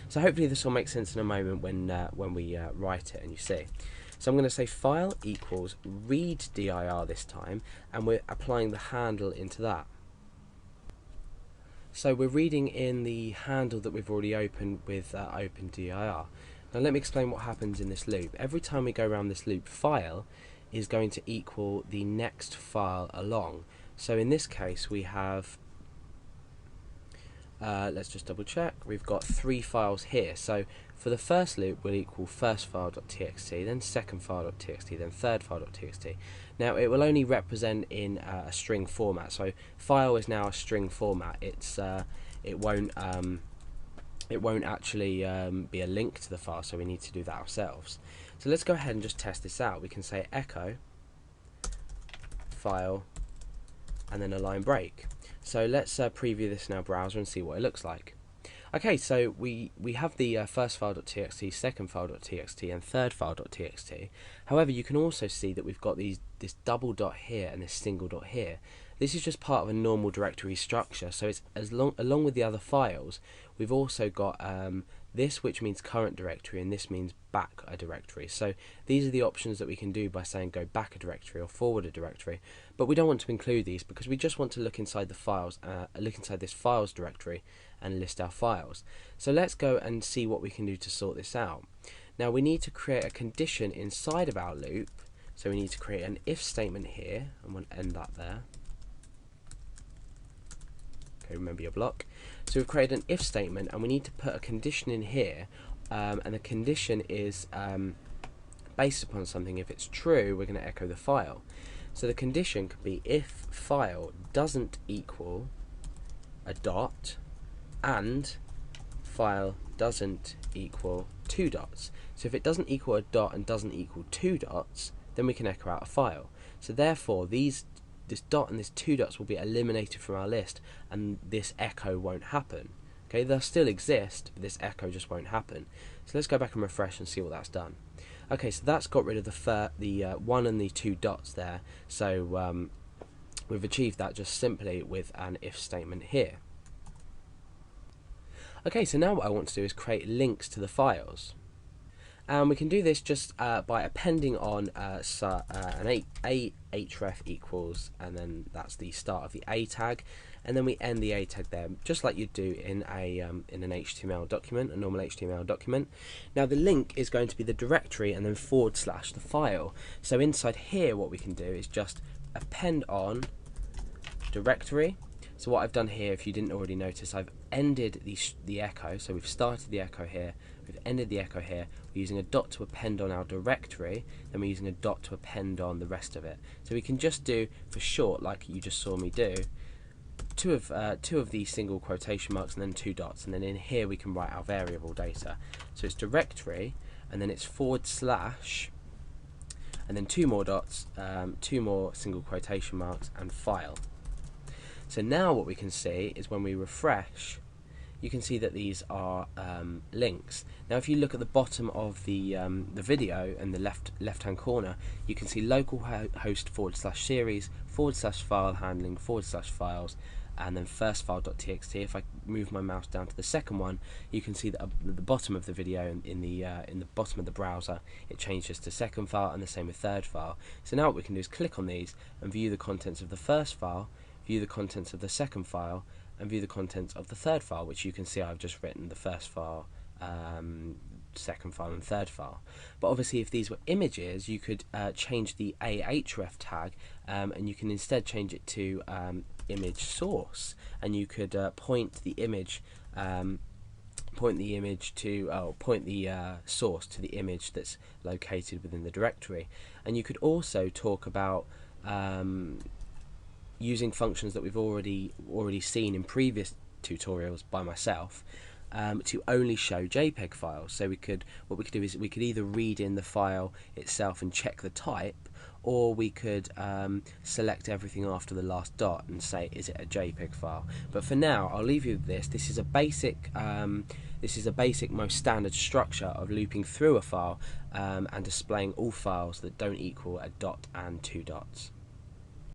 So hopefully this will make sense in a moment when we write it and you see. So I'm going to say file equals read dir this time, and we're applying the handle into that. So we're reading in the handle that we've already opened with open dir. Now let me explain what happens in this loop. Every time we go around this loop, file is going to equal the next file along. So in this case we have, let's just double check, we've got 3 files here. So for the first loop we'll equal first file.txt, then second file.txt, then third file.txt. Now it will only represent in a string format, so file is now a string format. It won't actually be a link to the file, so we need to do that ourselves. So let's go ahead and just test this out. We can say echo file and then a line break. So let's preview this in our browser and see what it looks like. Okay, so we have the first file.txt, second file.txt, and third file.txt. However, you can also see that we've got this double dot here and this single dot here. This is just part of a normal directory structure. So it's along with the other files, we've also got this, which means current directory, and this means back a directory. So these are the options that we can do by saying go back a directory or forward a directory. But we don't want to include these because we just want to look inside the files, look inside this files directory and list our files. So let's go and see what we can do to sort this out. Now we need to create a condition inside of our loop. So we need to create an if statement here, and we'll end that there. Okay, remember your block. So we've created an if statement, and we need to put a condition in here, and the condition is based upon something. If it's true, we're going to echo the file. So the condition could be if file doesn't equal a dot and file doesn't equal 2 dots. So if it doesn't equal a dot and doesn't equal 2 dots, then we can echo out a file. So therefore this dot and this 2 dots will be eliminated from our list, and this echo won't happen. Okay, they'll still exist, but this echo just won't happen. So let's go back and refresh and see what that's done. Okay, so that's got rid of the 1 and the 2 dots there. So we've achieved that just simply with an if statement here. Okay, so now what I want to do is create links to the files. And we can do this just by appending on an href equals, and then that's the start of the a tag, and then we end the a tag there, just like you'd do in an HTML document, a normal HTML document. Now the link is going to be the directory and then / the file. So inside here what we can do is just append on directory. So what I've done here, if you didn't already notice, I've ended the echo. So we've started the echo here, we've ended the echo here. We're using a dot to append on our directory, then we're using a dot to append on the rest of it. So we can just do, for short, like you just saw me do, two of these single quotation marks and then 2 dots, and then in here we can write our variable data. So it's directory, and then it's / and then 2 more dots, 2 more single quotation marks, and file. So now what we can see is when we refresh, you can see that these are links. Now if you look at the bottom of the video in the left hand corner, you can see localhost /series /file handling /files, and then first file.txt. If I move my mouse down to the second one, you can see that at the bottom of the video, in the bottom of the browser, it changes to second file, and the same with third file. So now what we can do is click on these and view the contents of the first file, view the contents of the second file, and view the contents of the third file, which you can see I've just written the first file, second file, and third file. But obviously if these were images, you could change the ahref tag, and you can instead change it to image source, and you could point the source to the image that's located within the directory. And you could also talk about using functions that we've already seen in previous tutorials by myself, to only show JPEG files. So what we could do is we could either read in the file itself and check the type, or we could select everything after the last dot and say, is it a JPEG file? But for now, I'll leave you with this. This is a basic, most standard structure of looping through a file and displaying all files that don't equal a dot and 2 dots.